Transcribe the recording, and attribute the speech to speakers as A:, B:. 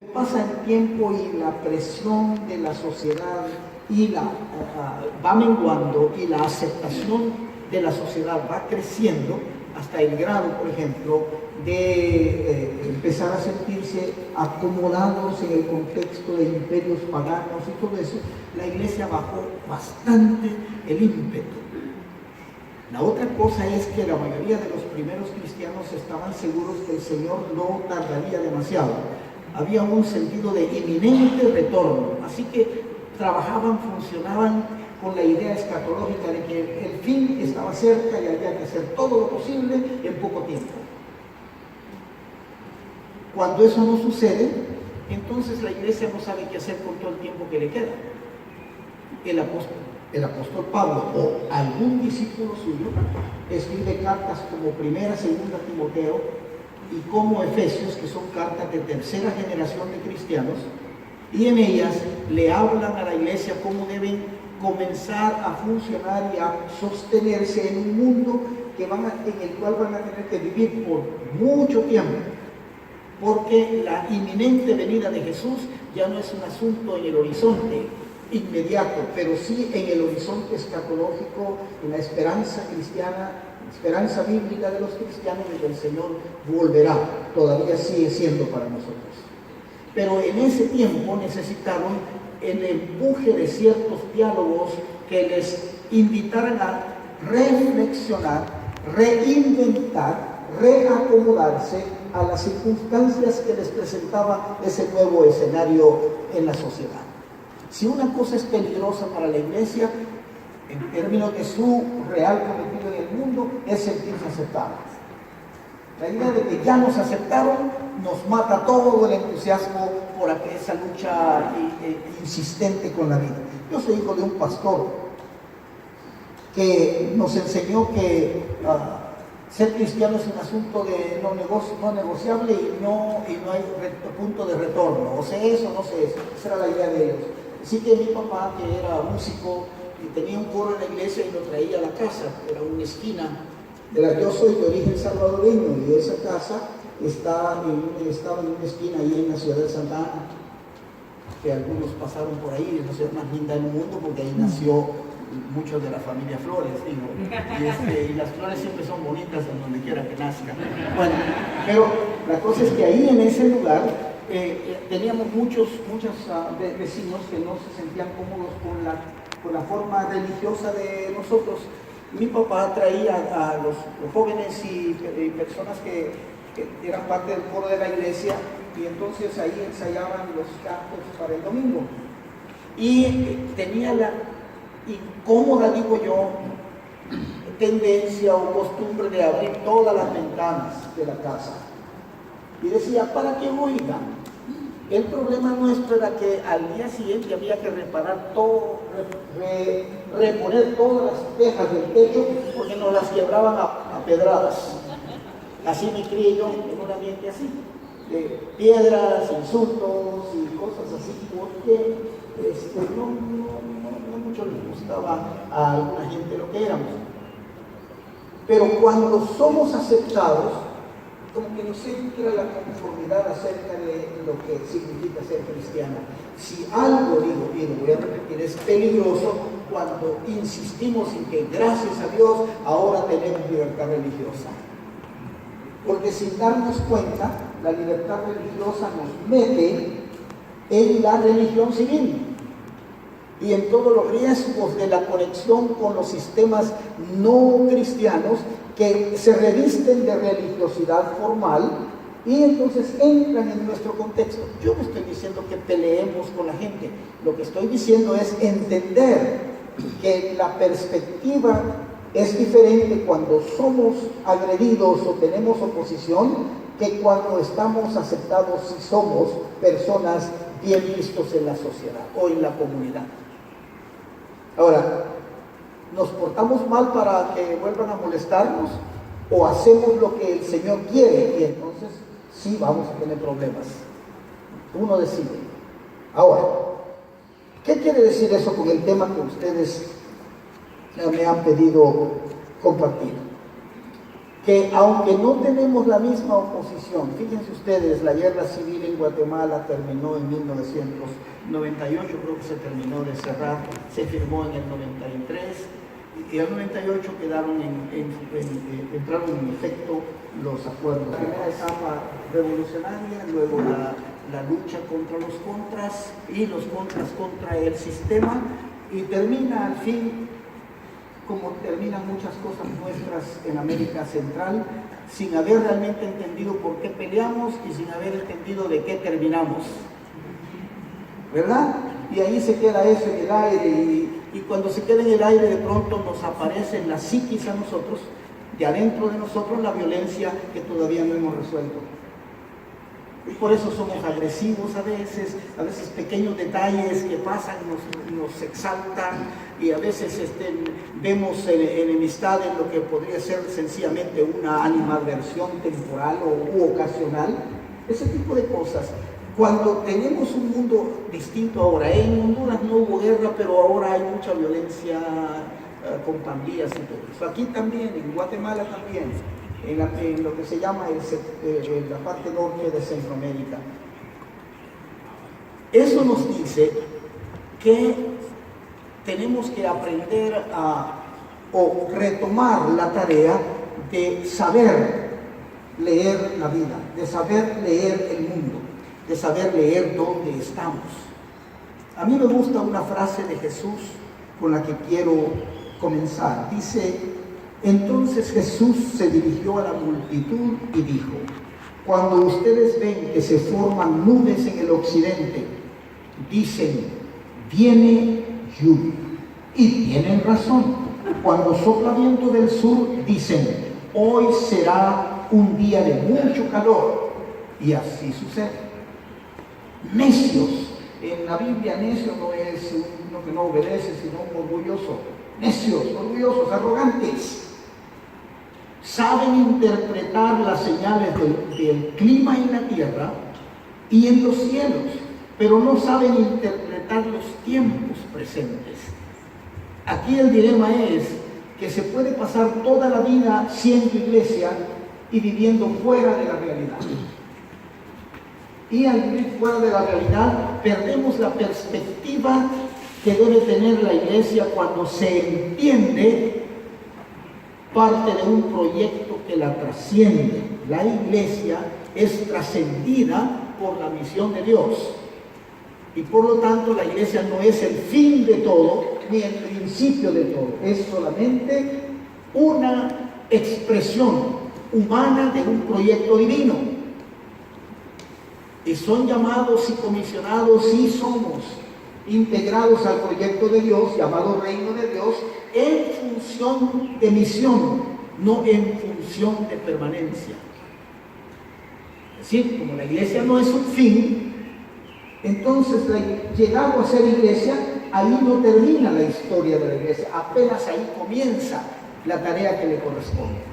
A: Pasa el tiempo y la presión de la sociedad va menguando y la aceptación de la sociedad va creciendo hasta el grado, por ejemplo, de empezar a sentirse acomodados en el contexto de imperios paganos y todo eso. La iglesia bajó bastante el ímpetu. La otra cosa es que la mayoría de los primeros cristianos estaban seguros que el Señor no tardaría demasiado. Había un sentido de inminente retorno, así que trabajaban, funcionaban con la idea escatológica de que el fin estaba cerca y había que hacer todo lo posible en poco tiempo. Cuando eso no sucede, entonces la iglesia no sabe qué hacer con todo el tiempo que le queda. El apóstol Pablo o algún discípulo suyo escribe cartas como Primera, Segunda Timoteo y como Efesios, que son cartas de tercera generación de cristianos, y en ellas le hablan a la iglesia cómo deben comenzar a funcionar y a sostenerse en un mundo en el cual van a tener que vivir por mucho tiempo, porque la inminente venida de Jesús ya no es un asunto en el horizonte inmediato, pero sí en el horizonte escatológico, en la esperanza cristiana, esperanza bíblica de los cristianos, de que el Señor volverá. Todavía sigue siendo para nosotros. Pero en ese tiempo necesitaron el empuje de ciertos diálogos que les invitaran a reflexionar, reinventar, reacomodarse a las circunstancias que les presentaba ese nuevo escenario en la sociedad. Si una cosa es peligrosa para la iglesia, en términos de su real cometido en el mundo, es sentirse aceptados. La idea de que ya nos aceptaron nos mata todo el entusiasmo por esa lucha insistente con la vida. Yo soy hijo de un pastor que nos enseñó que ser cristiano es un asunto de no negociable y no hay punto de retorno. O sea eso, no sé eso. Esa era la idea de ellos. Así que mi papá, que era músico y tenía un coro en la iglesia y lo traía a la casa, era una esquina. Yo soy de origen salvadoreño y esa casa estaba en una esquina ahí en la ciudad de Santa Ana, que algunos pasaron por ahí, es la ciudad más linda del mundo porque ahí nació muchos de la familia Flores, digo, y las flores siempre son bonitas en donde quiera que nazcan. Bueno, pero la cosa es que ahí en ese lugar teníamos muchos vecinos que no se sentían cómodos con la forma religiosa de nosotros. Mi papá traía a los jóvenes y personas que eran parte del coro de la iglesia y entonces ahí ensayaban los cantos para el domingo. Y tenía la incómoda, digo yo, tendencia o costumbre de abrir todas las ventanas de la casa. Y decía, para que oigan. El problema nuestro era que al día siguiente había que reparar todo, reponer todas las tejas del techo porque nos las quebraban a pedradas. Así me crié yo en un ambiente así, de piedras, insultos y cosas así, porque no mucho les gustaba a alguna gente lo que éramos. Pero cuando somos aceptados, como que nos entra la conformidad acerca de lo que significa ser cristiano. Si algo, y lo voy a repetir, es peligroso cuando insistimos en que gracias a Dios ahora tenemos libertad religiosa. Porque sin darnos cuenta, la libertad religiosa nos mete en la religión civil y en todos los riesgos de la conexión con los sistemas no cristianos que se revisten de religiosidad formal y entonces entran en nuestro contexto. Yo no estoy diciendo que peleemos con la gente, lo que estoy diciendo es entender que la perspectiva es diferente cuando somos agredidos o tenemos oposición que cuando estamos aceptados y somos personas bien vistos en la sociedad o en la comunidad. Ahora, ¿nos portamos mal para que vuelvan a molestarnos o hacemos lo que el Señor quiere? Y entonces sí vamos a tener problemas. Uno decide. Ahora, ¿qué quiere decir eso con el tema que ustedes me han pedido compartir? que aunque no tenemos la misma oposición, fíjense ustedes, la guerra civil en Guatemala terminó en 1998, creo que se terminó de cerrar, se firmó en el 93, y en el 98 entraron en efecto los acuerdos. La primera etapa revolucionaria, luego la lucha contra los contras y los contras contra el sistema, y termina al fin, como terminan muchas cosas nuestras en América Central, sin haber realmente entendido por qué peleamos y sin haber entendido de qué terminamos, ¿verdad? Y ahí se queda eso en el aire, y cuando se queda en el aire, de pronto nos aparece en la psiquis a nosotros, de adentro de nosotros, la violencia que todavía no hemos resuelto. Y por eso somos agresivos a veces pequeños detalles que pasan nos exaltan, y a veces vemos enemistad en lo que podría ser sencillamente una animadversión temporal u ocasional, ese tipo de cosas. Cuando tenemos un mundo distinto ahora, en Honduras no hubo guerra, pero ahora hay mucha violencia con pandillas y todo eso. Aquí también, en Guatemala también, en lo que se llama la parte norte de Centroamérica. Eso nos dice que tenemos que aprender o retomar la tarea de saber leer la vida, de saber leer el mundo, de saber leer dónde estamos. A mí me gusta una frase de Jesús con la que quiero comenzar. Dice: entonces Jesús se dirigió a la multitud y dijo: cuando ustedes ven que se forman nubes en el occidente, dicen, viene lluvia. Y tienen razón. Cuando sopla viento del sur, dicen, hoy será un día de mucho calor. Y así sucede. Necios. En la Biblia, necio no es uno que no obedece, sino un orgulloso. Necios, orgullosos, arrogantes. Saben interpretar las señales del clima en la tierra y en los cielos, pero no saben interpretar los tiempos presentes. Aquí el dilema es que se puede pasar toda la vida siendo iglesia y viviendo fuera de la realidad. Y al vivir fuera de la realidad, perdemos la perspectiva que debe tener la iglesia cuando se entiende parte de un proyecto que la trasciende. La iglesia es trascendida por la misión de Dios. Y por lo tanto, la iglesia no es el fin de todo, ni el principio de todo. Es solamente una expresión humana de un proyecto divino. Y son llamados y comisionados y somos integrados al proyecto de Dios, llamado Reino de Dios, en función de misión, no en función de permanencia. Es decir, como la iglesia no es un fin, entonces, llegado a ser iglesia, ahí no termina la historia de la iglesia, apenas ahí comienza la tarea que le corresponde.